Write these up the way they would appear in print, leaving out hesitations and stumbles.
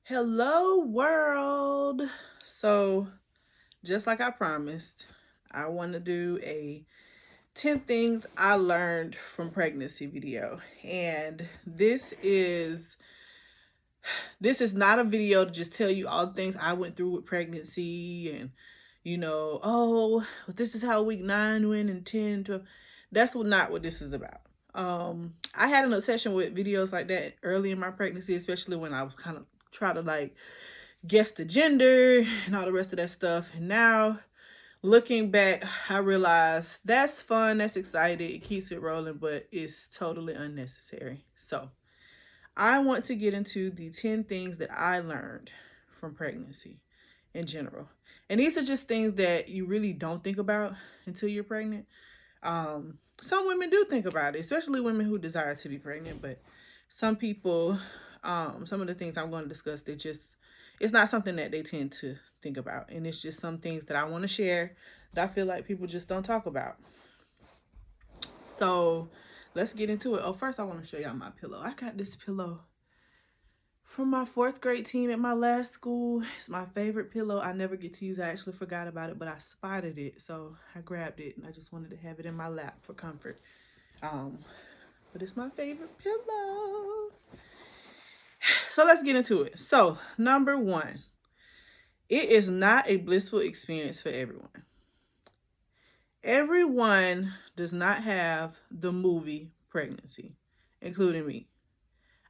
Hello, world. So, just like I promised, I want to do a 10 things I learned from pregnancy video. And this is not a video to just tell you all the things I went through with pregnancy and oh, this is how week 9 went and 10 12. That's not what this is about. I had an obsession with videos like that early in my pregnancy, especially when I was kind of trying to like guess the gender and all the rest of that stuff. And now looking back, I realize that's fun, that's exciting, it keeps it rolling, but it's totally unnecessary. So I want to get into the 10 things that I learned from pregnancy in general. And these are just things that you really don't think about until you're pregnant. Some women do think about it, especially women who desire to be pregnant, but some people, some of the things I'm going to discuss, it's not something that they tend to think about. And it's just some things that I want to share that I feel like people just don't talk about. So let's get into it. Oh, first I want to show y'all my pillow. I got this pillow from my 4th grade team at my last school. It's my favorite pillow. I never get to use it. I actually forgot about it, but I spotted it, so I grabbed it and I just wanted to have it in my lap for comfort. But it's my favorite pillow. So let's get into it. So, number 1, it is not a blissful experience for everyone. Everyone does not have the movie pregnancy, including me.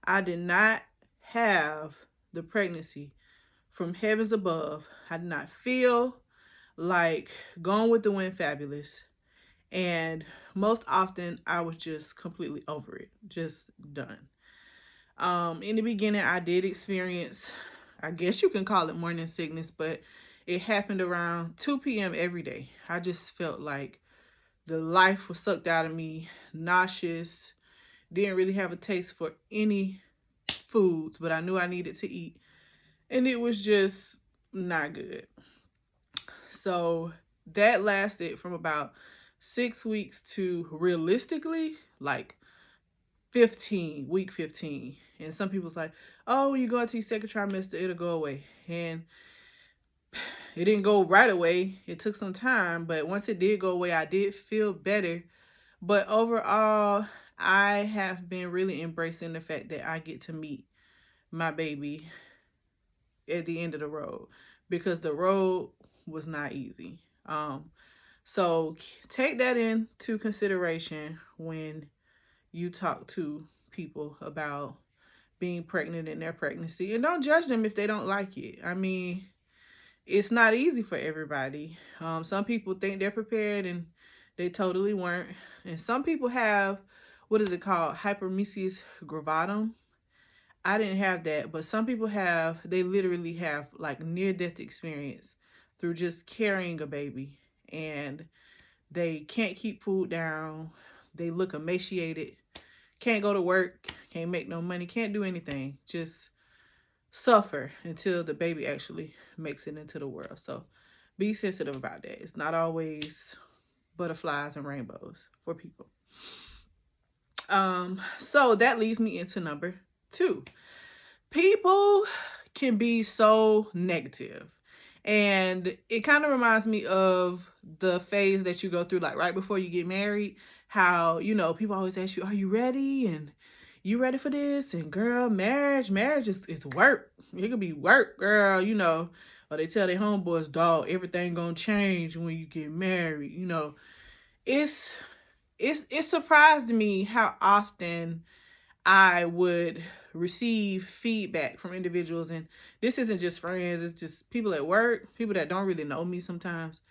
I did not have the pregnancy from heavens above. I did not feel like Gone with the Wind fabulous. And most often I was just completely over it, just done. In the beginning, I did experience, I guess you can call it morning sickness, but it happened around 2 p.m. every day. I just felt like the life was sucked out of me, nauseous, didn't really have a taste for any foods, but I knew I needed to eat. And it was just not good. So that lasted from about 6 weeks to realistically like week 15. And some people's like, oh, when you go into your second trimester, it'll go away. And it didn't go right away. It took some time, but once it did go away, I did feel better. But overall, I have been really embracing the fact that I get to meet my baby at the end of the road, because the road was not easy. So take that into consideration when you talk to people about being pregnant in their pregnancy, and don't judge them if they don't like it. I mean, it's not easy for everybody. Some people think they're prepared and they totally weren't. And some people have, what is it called? Hyperemesis gravidarum. I didn't have that, but some people have, they literally have like near-death experience through just carrying a baby. And they can't keep food down. They look emaciated. Can't go to work. Can't make no money. Can't do anything. Just suffer until the baby actually makes it into the world. So be sensitive about that. It's not always butterflies and rainbows for people. So that leads me into number 2. People can be so negative. And it kind of reminds me of the phase that you go through, like right before you get married, how, people always ask you, are you ready? And you ready for this? And girl, marriage is work. It could be work, girl, or they tell their homeboys, dog, everything gonna change when you get married. It's it surprised me how often I would receive feedback from individuals, and this isn't just friends, it's just people at work, people that don't really know me sometimes.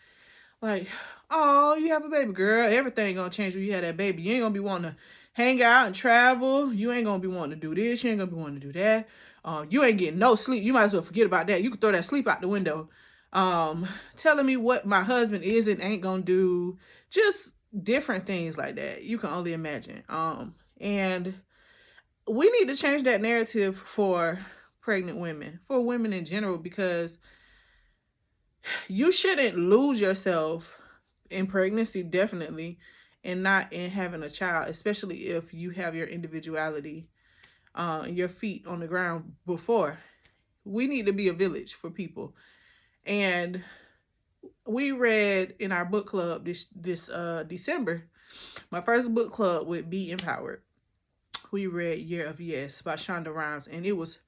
Like, oh, you have a baby, girl, everything gonna change when you have that baby. You ain't gonna be wanting to hang out and travel. You ain't gonna be wanting to do this. You ain't gonna be wanting to do that. You ain't getting no sleep. You might as well forget about that. You can throw that sleep out the window. Telling me what my husband is and ain't gonna do. Just different things like that. You can only imagine. And we need to change that narrative for pregnant women, for women in general, because you shouldn't lose yourself in pregnancy, definitely, and not in having a child, especially if you have your individuality, your feet on the ground before. We need to be a village for people. And we read in our book club this December, my first book club with Be Empowered. We read Year of Yes by Shonda Rhimes, and it was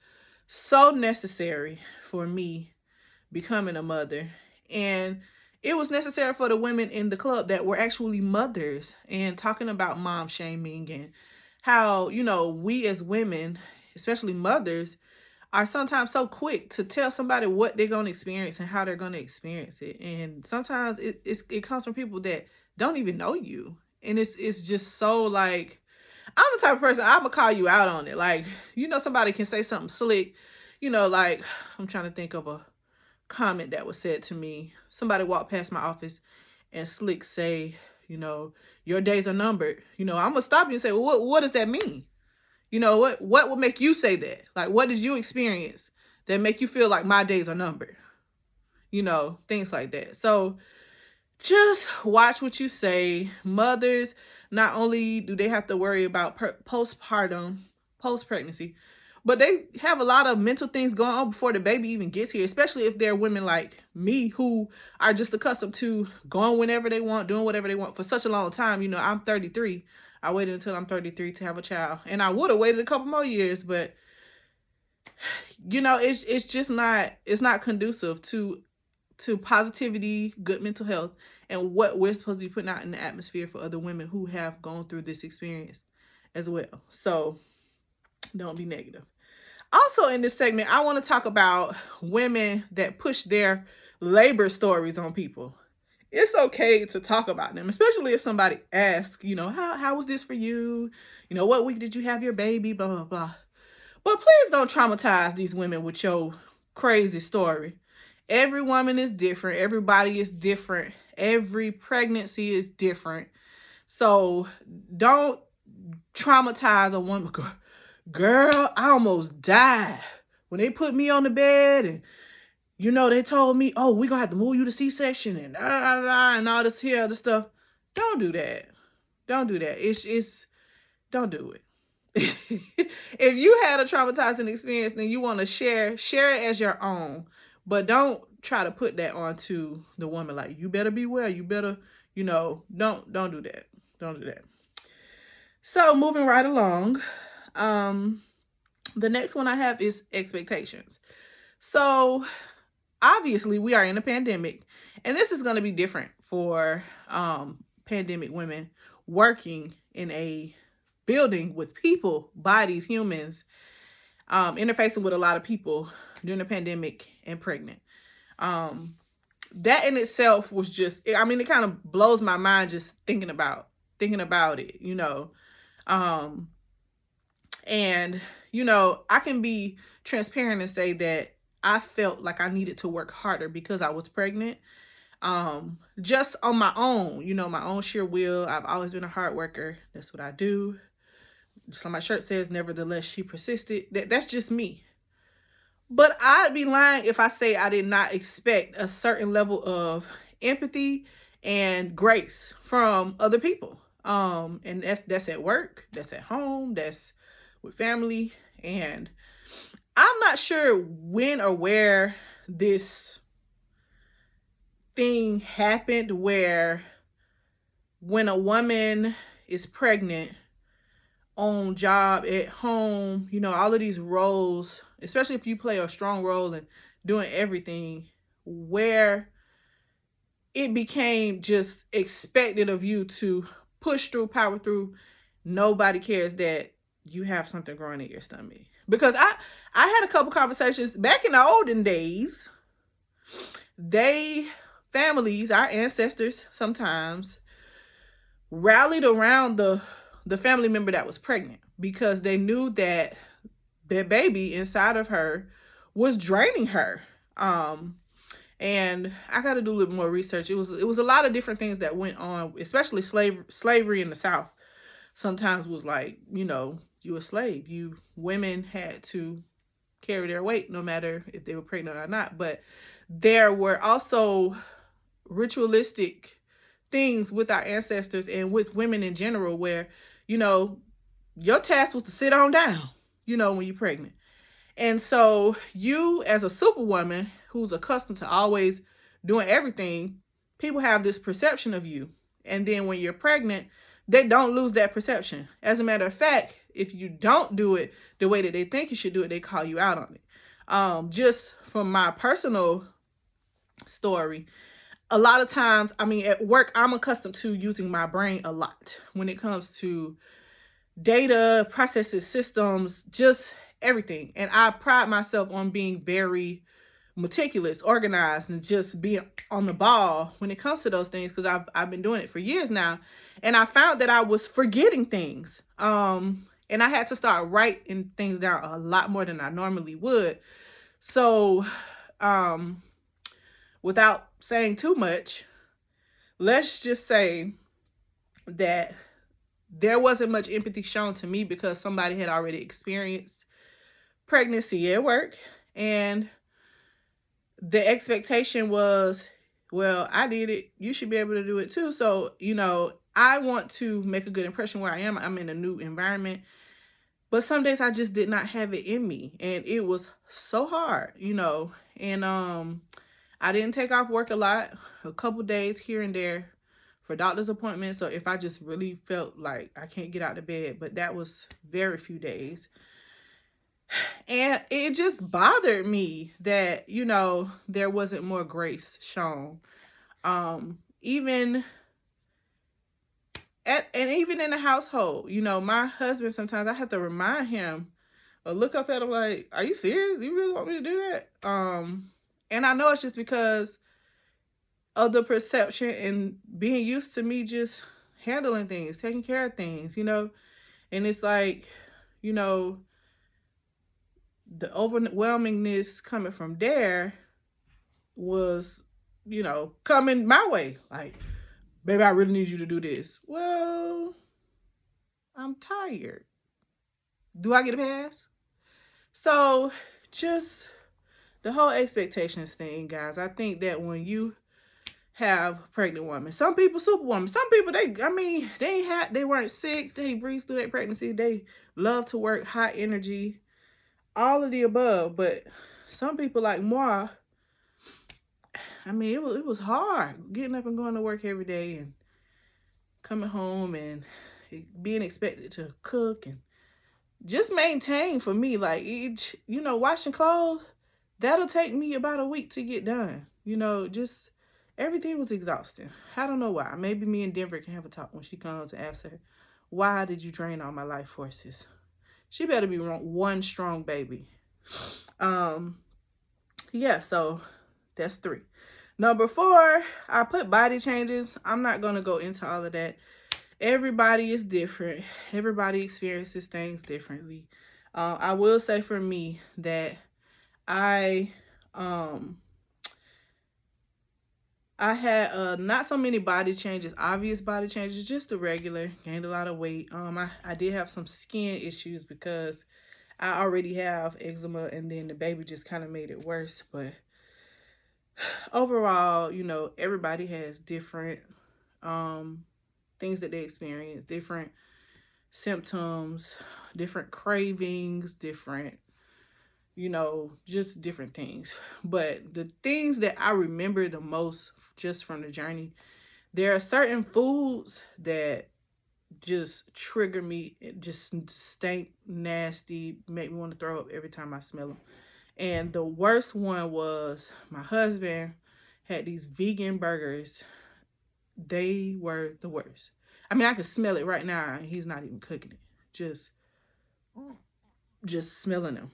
so necessary for me becoming a mother. And it was necessary for the women in the club that were actually mothers, and talking about mom shaming and how, we as women, especially mothers, are sometimes so quick to tell somebody what they're going to experience and how they're going to experience it. And sometimes it comes from people that don't even know you. And it's just so like, I'm the type of person, I'm going to call you out on it. Like, somebody can say something slick, like, I'm trying to think of a comment that was said to me. Somebody walked past my office and slick say, your days are numbered. I'm going to stop you and say, well, what does that mean? What would make you say that? Like, what did you experience that make you feel like my days are numbered? Things like that. So just watch what you say. Mothers, not only do they have to worry about postpartum, post-pregnancy, but they have a lot of mental things going on before the baby even gets here, especially if they're women like me who are just accustomed to going whenever they want, doing whatever they want for such a long time. I'm 33. I waited until I'm 33 to have a child, and I would have waited a couple more years, but it's just not, it's not conducive to positivity, good mental health, and what we're supposed to be putting out in the atmosphere for other women who have gone through this experience as well. So don't be negative. Also in this segment, I want to talk about women that push their labor stories on people. It's okay to talk about them, especially if somebody asks, how was this for you? What week did you have your baby? Blah, blah, blah. But please don't traumatize these women with your crazy story. Every woman is different. Everybody is different. Every pregnancy is different. So don't traumatize a woman. Girl, I almost died when they put me on the bed, and they told me, oh, we're going to have to move you to C-section and and all this here other stuff. Don't do that. Don't do that. Don't do it. If you had a traumatizing experience, then you want to share it as your own. But don't try to put that onto the woman. Like, you better be well. You better, don't do that. Don't do that. So moving right along. The next one I have is expectations. So obviously we are in a pandemic, and this is going to be different for pandemic women working in a building with people, bodies, humans, interfacing with a lot of people during the pandemic and pregnant. That in itself was just, it kind of blows my mind just thinking about it, and, I can be transparent and say that I felt like I needed to work harder because I was pregnant. Just on my own, my own sheer will. I've always been a hard worker. That's what I do. Just like my shirt says, nevertheless, she persisted. That's just me. But I'd be lying if I say I did not expect a certain level of empathy and grace from other people. And that's at work, that's at home, that's with family. And I'm not sure when or where this thing happened where when a woman is pregnant, on job, at home, all of these roles, especially if you play a strong role in doing everything, where it became just expected of you to push through, power through. Nobody cares that you have something growing in your stomach. Because I had a couple conversations back in the olden days. Families, our ancestors sometimes rallied around the family member that was pregnant because they knew that their baby inside of her was draining her. And I got to do a little more research. It was a lot of different things that went on, especially slavery in the South. Sometimes was like, you a slave. Women had to carry their weight no matter if they were pregnant or not. But there were also ritualistic things with our ancestors and with women in general where, your task was to sit on down, when you're pregnant. And so you, as a superwoman who's accustomed to always doing everything, people have this perception of you. And then when you're pregnant, they don't lose that perception. As a matter of fact, if you don't do it the way that they think you should do it, they call you out on it. Just from my personal story, a lot of times, I mean, at work, I'm accustomed to using my brain a lot when it comes to data, processes, systems, just everything. And I pride myself on being very meticulous, organized, and just being on the ball when it comes to those things, because I've been doing it for years now. And I found that I was forgetting things. And I had to start writing things down a lot more than I normally would. So, without saying too much, let's just say that there wasn't much empathy shown to me because somebody had already experienced pregnancy at work. And the expectation was, well, I did it, you should be able to do it too. So, I want to make a good impression where I am. I'm in a new environment. But some days I just did not have it in me. And it was so hard, And I didn't take off work a lot, a couple days here and there for doctor's appointments. So if I just really felt like I can't get out of bed, but that was very few days. And it just bothered me that, there wasn't more grace shown. Even even in the household, my husband, sometimes I have to remind him or look up at him like, are you serious? You really want me to do that? And I know it's just because of the perception and being used to me just handling things, taking care of things, and it's like, the overwhelmingness coming from there was, coming my way. Like, baby, I really need you to do this. Well, I'm tired. Do I get a pass? So, just the whole expectations thing, guys. I think that when you have pregnant women, some people superwoman, some people they weren't sick, they breezed through their pregnancy, they love to work, high energy, all of the above. But some people like moi, it was hard getting up and going to work every day and coming home and being expected to cook and just maintain. For me, like, washing clothes, that'll take me about a week to get done. Just everything was exhausting. I don't know why. Maybe me and Denver can have a talk when she comes and ask her, why did you drain all my life forces? She better be one strong baby. Yeah, so that's 3. Number 4, I put body changes. I'm not going to go into all of that. Everybody is different. Everybody experiences things differently. I will say for me that I had not so many body changes, obvious body changes, just the regular. Gained a lot of weight. I did have some skin issues because I already have eczema, and then the baby just kind of made it worse. But overall, everybody has different things that they experience, different symptoms, different cravings, different, just different things. But the things that I remember the most just from the journey, there are certain foods that just trigger me, just stink, nasty, make me want to throw up every time I smell them. And the worst one was my husband had these vegan burgers. They were the worst. I could smell it right now, and he's not even cooking it. Just smelling them.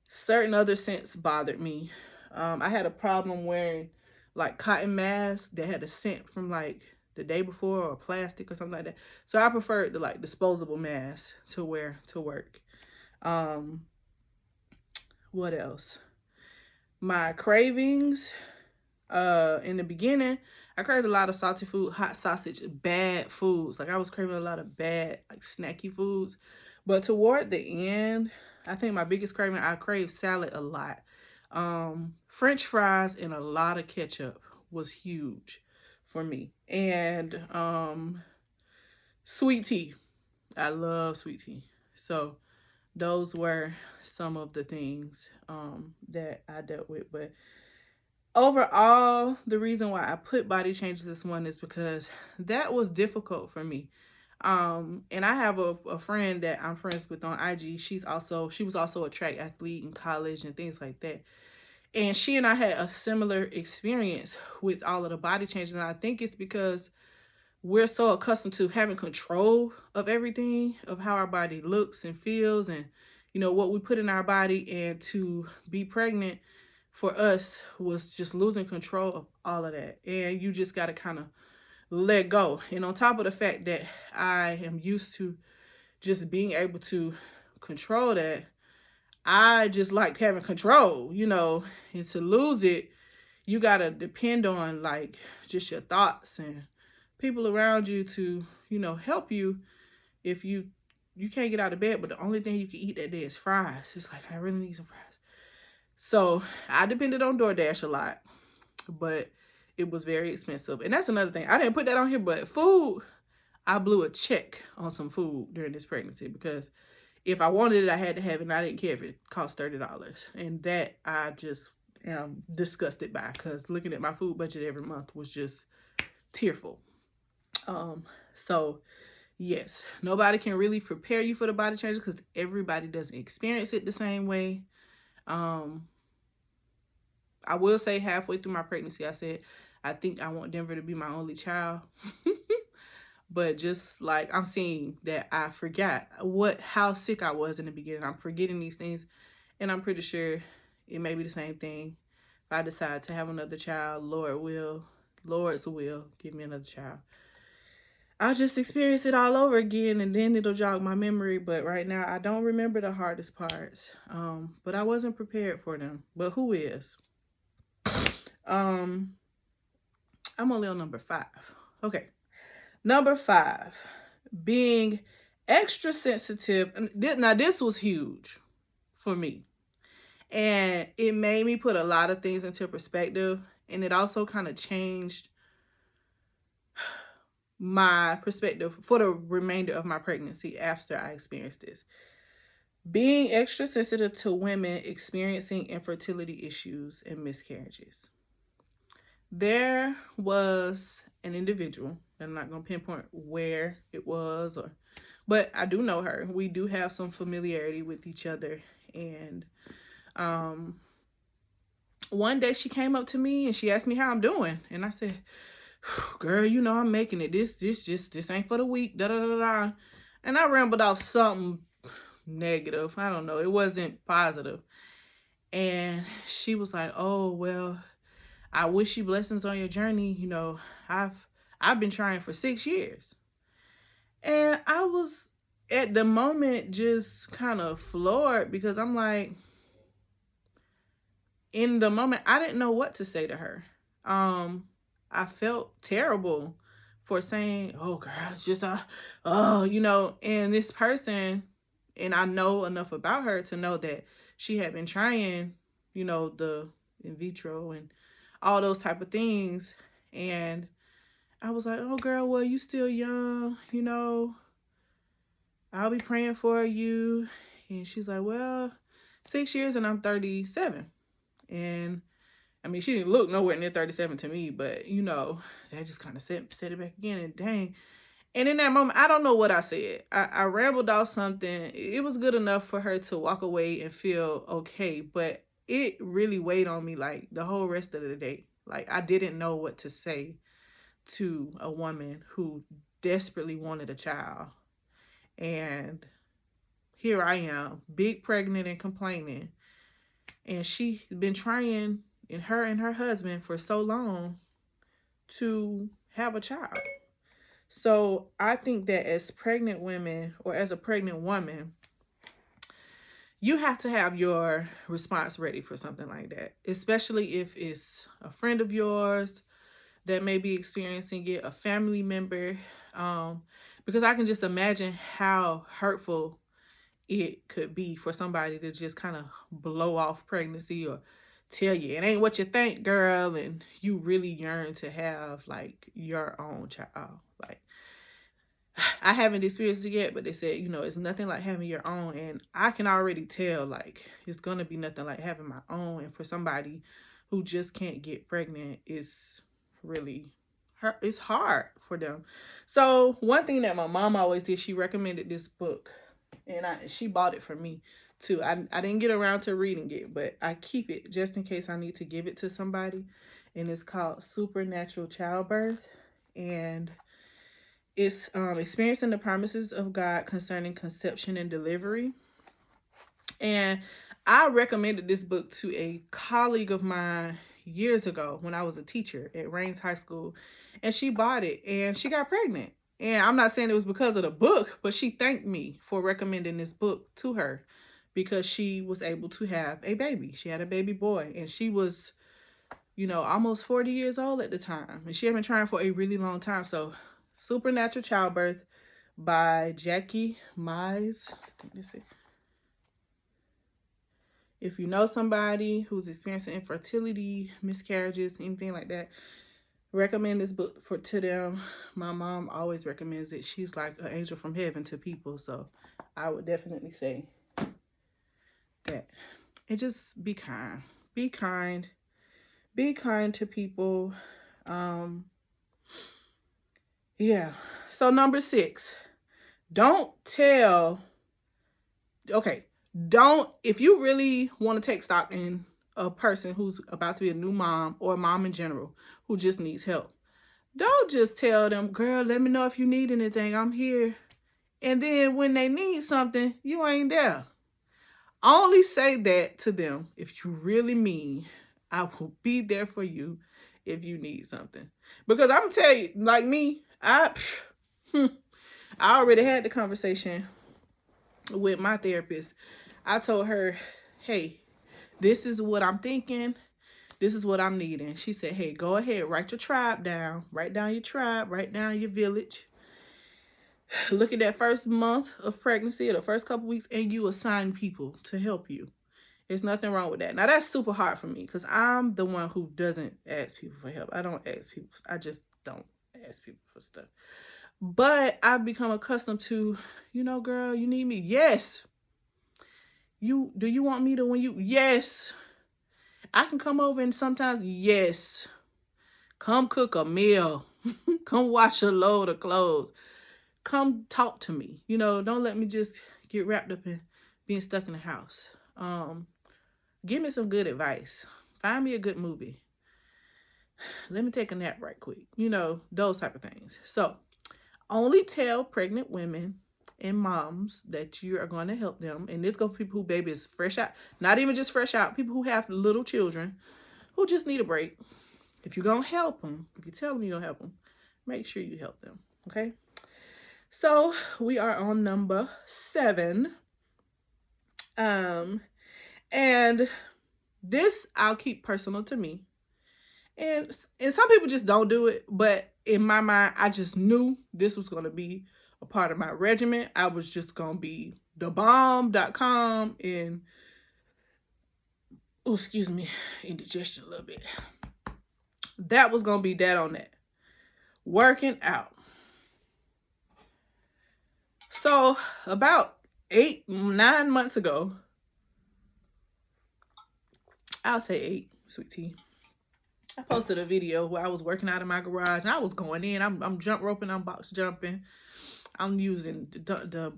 Certain other scents bothered me. I had a problem wearing like cotton masks that had a scent from like the day before, or plastic or something like that. So I preferred the like disposable mask to wear to work. What else? My cravings. In the beginning, I craved a lot of salty food, hot sausage, bad foods. Like, I was craving a lot of bad, like, snacky foods. But toward the end, I think my biggest craving, I craved salad a lot. French fries and a lot of ketchup was huge for me. And sweet tea. I love sweet tea. So those were some of the things that I dealt with. But overall, the reason why I put body changes this one is because that was difficult for me. And I have a friend that I'm friends with on IG. She was also a track athlete in college and things like that. And she and I had a similar experience with all of the body changes. And I think it's because we're so accustomed to having control of everything, of how our body looks and feels, and what we put in our body. And to be pregnant for us was just losing control of all of that. And you just got to kind of let go. And on top of the fact that I am used to just being able to control that, I just liked having control, and to lose it, you got to depend on like just your thoughts and people around you to, help you if you can't get out of bed, but the only thing you can eat that day is fries. It's like, I really need some fries. So I depended on DoorDash a lot, but it was very expensive. And that's another thing. I didn't put that on here, but food, I blew a check on some food during this pregnancy because if I wanted it, I had to have it, and I didn't care if it cost $30. And that I just am disgusted by, because looking at my food budget every month was just tearful. So yes, nobody can really prepare you for the body changes because everybody doesn't experience it the same way. I will say halfway through my pregnancy, I said, I think I want Denver to be my only child. But just like I'm seeing that I forgot how sick I was in the beginning. I'm forgetting these things. And I'm pretty sure it may be the same thing. If I decide to have another child, Lord's will, give me another child. I'll just experience it all over again, and then it'll jog my memory. But right now, I don't remember the hardest parts. But I wasn't prepared for them. But who is? I'm only on number 5. Okay. Number 5, being extra sensitive. Now, this was huge for me. And it made me put a lot of things into perspective. And it also kind of changed my perspective for the remainder of my pregnancy after I experienced this. Being extra sensitive to women experiencing infertility issues and miscarriages. There was an individual, I'm not going to pinpoint where it was, but I do know her. We do have some familiarity with each other. And one day she came up to me and she asked me how I'm doing. And I said, girl, I'm making it. This ain't for the week. Da da da da. And I rambled off something negative. I don't know. It wasn't positive. And she was like, oh, well, I wish you blessings on your journey. I've been trying for 6 years. And I was at the moment just kind of floored, because I'm like, in the moment, I didn't know what to say to her. I felt terrible for saying, oh, girl, it's just and this person, and I know enough about her to know that she had been trying, the in vitro and all those type of things. And I was like, oh, girl, well, you still young, I'll be praying for you. And she's like, well, 6 years and I'm 37. And I mean, she didn't look nowhere near 37 to me, but that just kind of set it back again. And dang. And in that moment, I don't know what I said. I rambled off something. It was good enough for her to walk away and feel okay, but it really weighed on me like the whole rest of the day. Like, I didn't know what to say to a woman who desperately wanted a child. And here I am, big pregnant and complaining. And she's been trying, and her husband, for so long to have a child. So I think that as pregnant women, or as a pregnant woman, you have to have your response ready for something like that, especially if it's a friend of yours that may be experiencing it, a family member, because I can just imagine how hurtful it could be for somebody to just kind of blow off pregnancy or tell you it ain't what you think, girl, and you really yearn to have like your own child. Like, I haven't experienced it yet, but they said, you know, it's nothing like having your own. And I can already tell, like, it's going to be nothing like having my own. And for somebody who just can't get pregnant, it's really, it's hard for them. So one thing that my mom always did, she recommended this book. And she bought it for me too. I didn't get around to reading it, but I keep it just in case I need to give it to somebody. And it's called Supernatural Childbirth. And it's experiencing the promises of God concerning conception and delivery. And I recommended this book to a colleague of mine years ago when I was a teacher at Rains High School. And she bought it and she got pregnant. And I'm not saying it was because of the book, but she thanked me for recommending this book to her because she was able to have a baby. She had a baby boy and she was, you know, almost 40 years old at the time. And she had been trying for a really long time. So Supernatural Childbirth by Jackie Mize. Let's see. If you know somebody who's experiencing infertility, miscarriages, anything like that, recommend this book to them. My mom always recommends it. She's like an angel from heaven to people. So I would definitely say that. And just be kind. Be kind. Be kind to people. Yeah. So number 6, don't tell. Okay. Don't, if you really want to take stock in a person who's about to be a new mom or a mom in general who just needs help, don't just tell them, girl, let me know if you need anything. I'm here. And then when they need something, you ain't there. Only say that to them if you really mean, I will be there for you if you need something. Because I'm tell you, like me, I already had the conversation with my therapist. I told her, hey, this is what I'm thinking. This is what I'm needing. She said, hey, go ahead, write your tribe down. Write down your tribe, write down your village. Look at that first month of pregnancy or the first couple weeks, and you assign people to help you. There's nothing wrong with that. Now, that's super hard for me because I'm the one who doesn't ask people for help. I don't ask people. I just don't ask people for stuff. But I've become accustomed to, you know, girl, you need me? Yes. Do you want me to when you? Yes. I can come over and sometimes, yes. Come cook a meal. Come wash a load of clothes. Come talk to me. You know, don't let me just get wrapped up in being stuck in the house. Give me some good advice. Find me a good movie. Let me take a nap right quick. You know, those type of things. So, only tell pregnant women and moms that you are going to help them. And this goes for people who baby is fresh out. Not even just fresh out. People who have little children who just need a break. If you're going to help them, if you tell them you're going to help them, make sure you help them. Okay? So, we are on number 7. And this I'll keep personal to me. And some people just don't do it. But in my mind, I just knew this was going to be a part of my regimen. I was just going to be thebomb.com and, oh, excuse me, indigestion a little bit. That was going to be that on that. Working out. So about 8-9 months ago, I'll say 8, sweet tea, I posted a video where I was working out in my garage and I was going in. I'm jump roping, I'm box jumping. I'm using the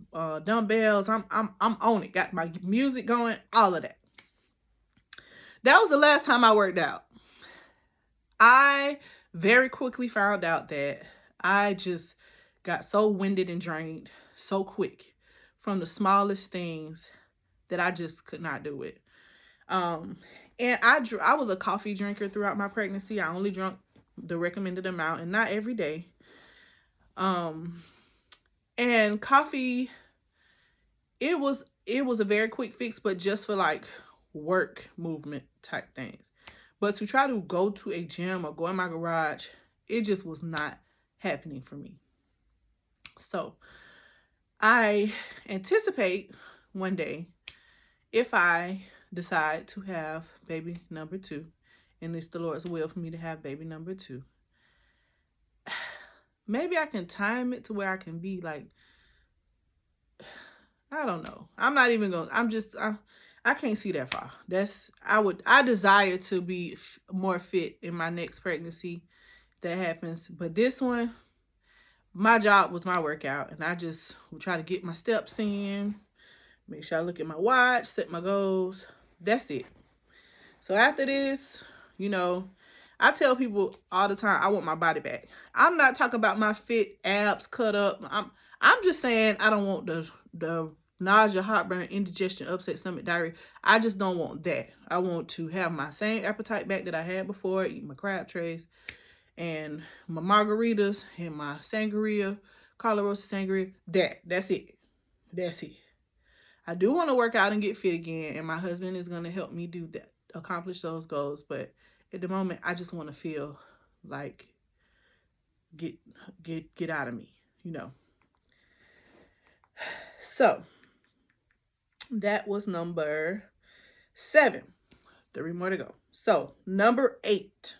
dumbbells. I'm on it. Got my music going, all of that. That was the last time I worked out. I very quickly found out that I just got so winded and drained so quick from the smallest things that I just could not do it. And I was a coffee drinker throughout my pregnancy. I only drank the recommended amount and not every day. And coffee, it was a very quick fix, but just for like work movement type things. But to try to go to a gym or go in my garage, it just was not happening for me. So I anticipate one day, if I decide to have baby number 2, and it's the Lord's will for me to have baby number 2, maybe I can time it to where I can be like, I don't know. I'm not even going. I can't see that far. I desire to be more fit in my next pregnancy that happens, but this one, my job was my workout, and I just will try to get my steps in, make sure I look at my watch, set my goals. That's it. So after this, you know, I tell people all the time I want my body back. I'm not talking about my fit abs cut up. I'm just saying I don't want the nausea, heartburn, indigestion, upset stomach, diarrhea. I just don't want that. I want to have my same appetite back that I had before, eat my crab trays and my margaritas and my sangria, Colorado sangria. That's it. That's it. I do want to work out and get fit again, and my husband is going to help me do that, accomplish those goals. But at the moment, I just want to feel like get out of me, you know. So that was number 7. 3 more to go. So number 8,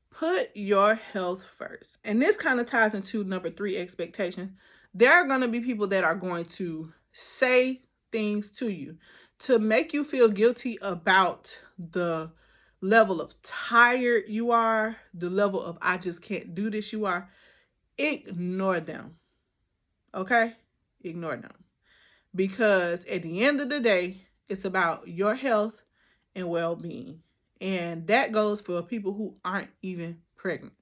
put your health first. And this kind of ties into number 3, expectations. There are going to be people that are going to say things to you to make you feel guilty about the level of tired you are, the level of I just can't do this you are. Ignore them. Okay? Ignore them. Because at the end of the day, it's about your health and well-being. And that goes for people who aren't even pregnant.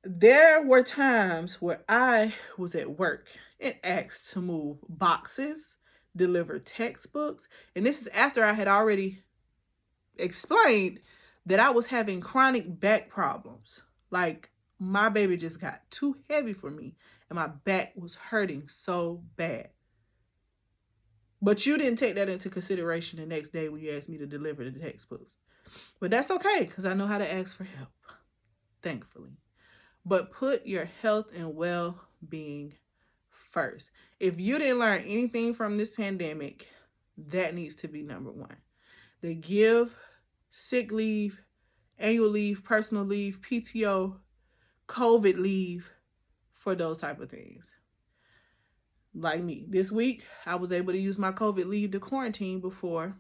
There were times where I was at work and asked to move boxes, deliver textbooks, and this is after I had already explained that I was having chronic back problems. Like, my baby just got too heavy for me and my back was hurting so bad. But you didn't take that into consideration the next day when you asked me to deliver the textbooks. But that's okay, because I know how to ask for help, thankfully. But put your health and well-being first. If you didn't learn anything from this pandemic, that needs to be number 1. They give sick leave, annual leave, personal leave, PTO, COVID leave for those type of things. Like me, this week, I was able to use my COVID leave to quarantine before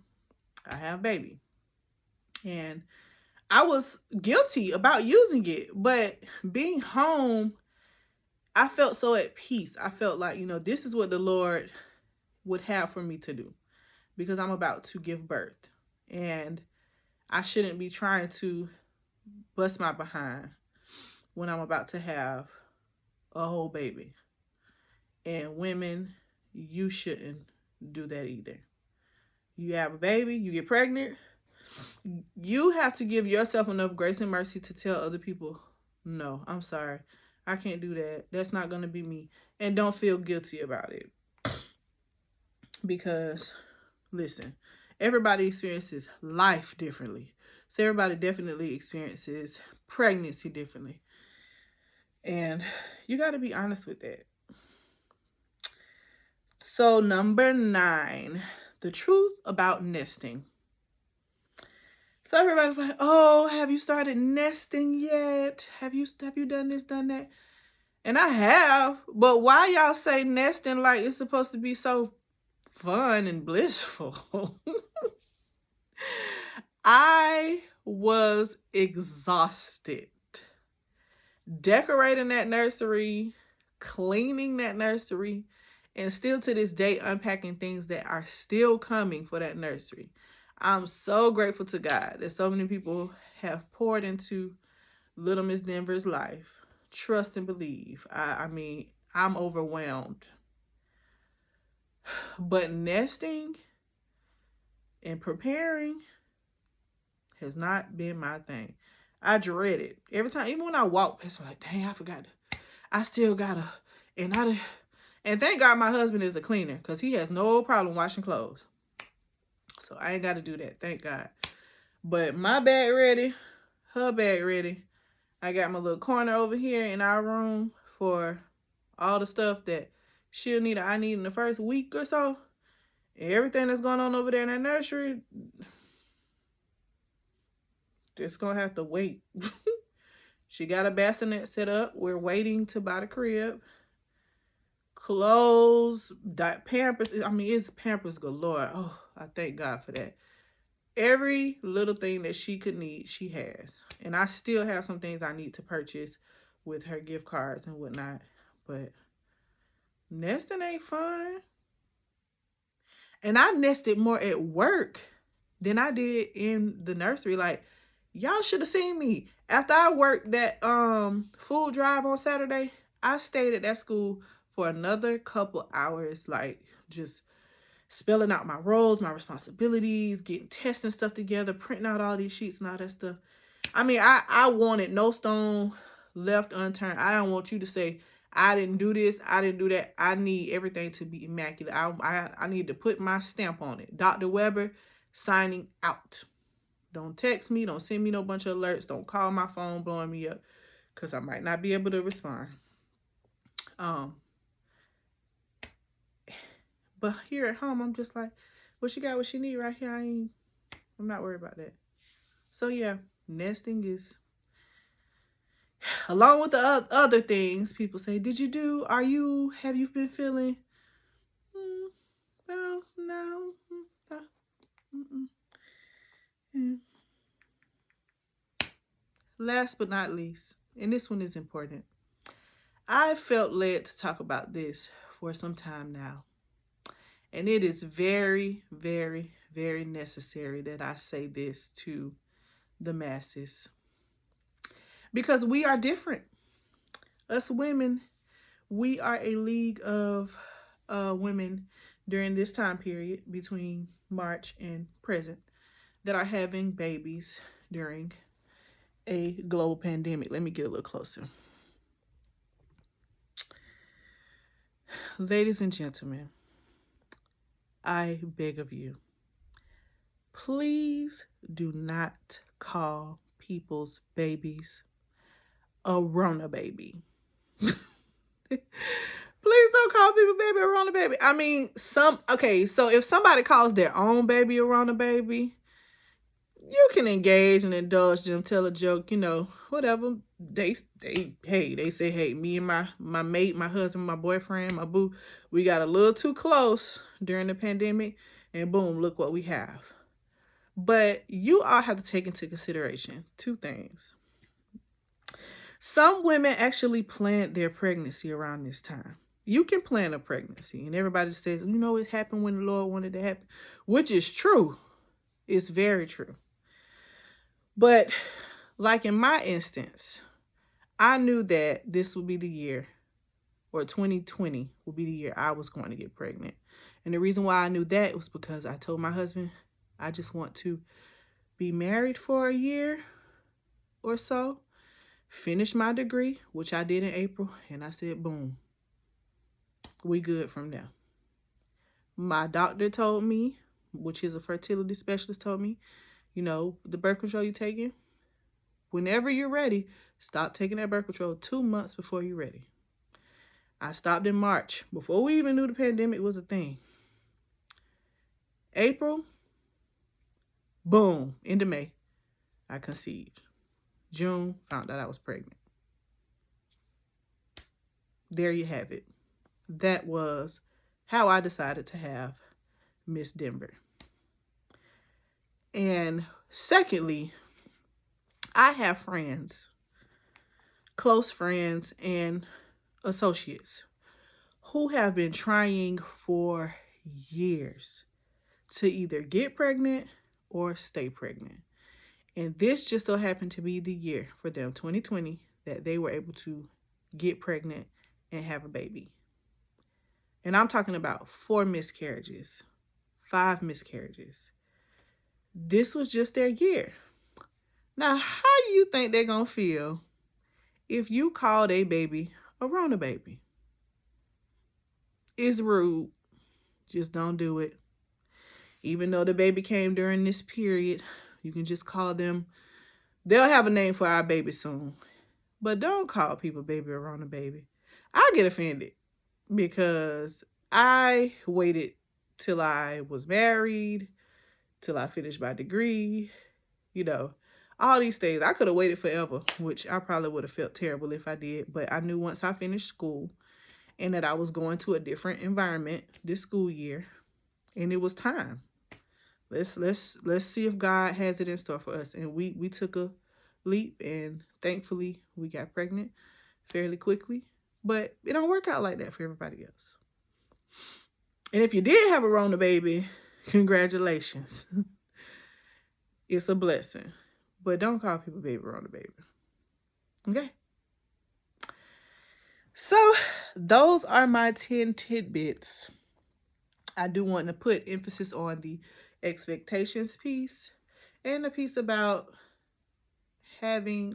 I have baby. And I was guilty about using it, but being home, I felt so at peace. I felt like, this is what the Lord would have for me to do, because I'm about to give birth and I shouldn't be trying to bust my behind when I'm about to have a whole baby. And women, you shouldn't do that either. You have a baby, you get pregnant, you have to give yourself enough grace and mercy to tell other people, no, I'm sorry, I can't do that. That's not going to be me. And don't feel guilty about it. Because, listen, everybody experiences life differently. So everybody definitely experiences pregnancy differently. And you got to be honest with that. So number 9, the truth about nesting. So everybody's like, oh, have you started nesting yet? Have you done this, done that? And I have, but why y'all say nesting like it's supposed to be so fun and blissful? I was exhausted decorating that nursery, cleaning that nursery, and still to this day unpacking things that are still coming for that nursery. I'm so grateful to God that so many people have poured into Little Miss Denver's life. Trust and believe. I mean, I'm overwhelmed. But nesting and preparing has not been my thing. I dread it. Every time, even when I walk past, I'm like, dang, I forgot. I still gotta. And thank God my husband is a cleaner, because he has no problem washing clothes. So I ain't got to do that. Thank God. But my bag ready. Her bag ready. I got my little corner over here in our room for all the stuff that she'll need or I need in the first week or so. And everything that's going on over there in that nursery, just going to have to wait. She got a bassinet set up. We're waiting to buy the crib. Clothes, Pampers. I mean, it's Pampers galore. Oh, I thank God for that. Every little thing that she could need, she has. And I still have some things I need to purchase with her gift cards and whatnot. But nesting ain't fun. And I nested more at work than I did in the nursery. Like, y'all should have seen me. After I worked that food drive on Saturday, I stayed at that school for another couple hours, like just spelling out my roles, my responsibilities, getting testing stuff together, printing out all these sheets and all that stuff. I mean, I wanted no stone left unturned. I don't want you to say, I didn't do this, I didn't do that. I need everything to be immaculate. I need to put my stamp on it. Dr. Weber, signing out. Don't text me. Don't send me no bunch of alerts. Don't call my phone blowing me up because I might not be able to respond. But here at home, I'm just like, what she got, what she need right here. I'm not worried about that. So yeah, nesting is, along with the other things people say, have you been feeling? Well, no. Last but not least, and this one is important, I felt led to talk about this for some time now. And it is very, very, very necessary that I say this to the masses. Because we are different. Us women, we are a league of women during this time period between March and present that are having babies during a global pandemic. Let me get a little closer. Ladies and gentlemen, I beg of you, please do not call people's babies a Rona baby. Please don't call people baby a Rona baby. I mean, so if somebody calls their own baby a Rona baby, you can engage and indulge them, tell a joke, whatever. They say, hey, me and my mate, my husband, my boyfriend, my boo, we got a little too close during the pandemic, and boom, look what we have. But you all have to take into consideration two things. Some women actually planned their pregnancy around this time. You can plan a pregnancy, and everybody says, it happened when the Lord wanted it to happen, which is true. It's very true. But like in my instance, I knew that this would be the year, or 2020 would be the year I was going to get pregnant. And the reason why I knew that was because I told my husband, I just want to be married for a year or so, finish my degree, which I did in April, and I said, boom, we good from there. My doctor told me, which is a fertility specialist, told me, the birth control you're taking, whenever you're ready, stop taking that birth control 2 months before you're ready. I stopped in March, before we even knew the pandemic was a thing. April, boom, into May, I conceived. June, found out I was pregnant. There you have it. That was how I decided to have Miss Denver. And secondly, I have friends, close friends and associates who have been trying for years to either get pregnant or stay pregnant. And this just so happened to be the year for them, 2020, that they were able to get pregnant and have a baby. And I'm talking about 4 miscarriages, 5 miscarriages. This was just their year. Now, how do you think they're going to feel if you called a baby a Rona baby? It's rude. Just don't do it. Even though the baby came during this period, you can just call them. They'll have a name for our baby soon. But don't call people baby a Rona baby. I get offended because I waited till I was married, till I finished my degree, all these things. I could have waited forever, which I probably would have felt terrible if I did. But I knew once I finished school and that I was going to a different environment this school year, and it was time. Let's see if God has it in store for us. And we took a leap, and thankfully we got pregnant fairly quickly. But it don't work out like that for everybody else. And if you did have a Rona baby, congratulations. It's a blessing. But don't call people baby Rona baby. Okay? So those are my 10 tidbits. I do want to put emphasis on the expectations piece and the piece about having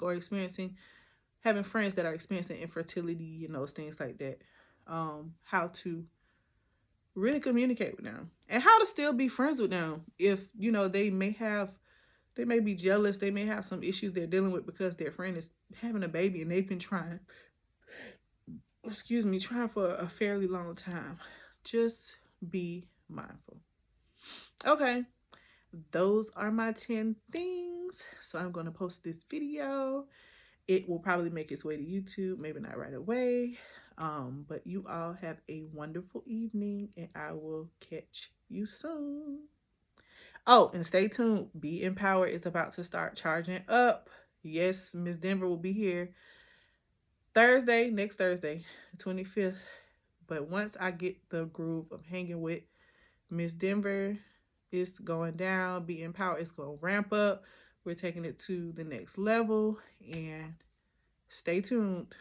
friends that are experiencing infertility and those things like that. How to really communicate with them and how to still be friends with them if they may be jealous, they may have some issues they're dealing with because their friend is having a baby and they've been trying for a fairly long time. Just be mindful. Okay, those are my 10 things. So I'm going to post this video. It will probably make its way to YouTube, maybe not right away. But you all have a wonderful evening, and I will catch you soon. Oh, and stay tuned. Be Empowered is about to start charging up. Yes, Miss Denver will be here next Thursday, the 25th. But once I get the groove of hanging with Miss Denver, it's going down. Be Empowered is going to ramp up. We're taking it to the next level, and stay tuned.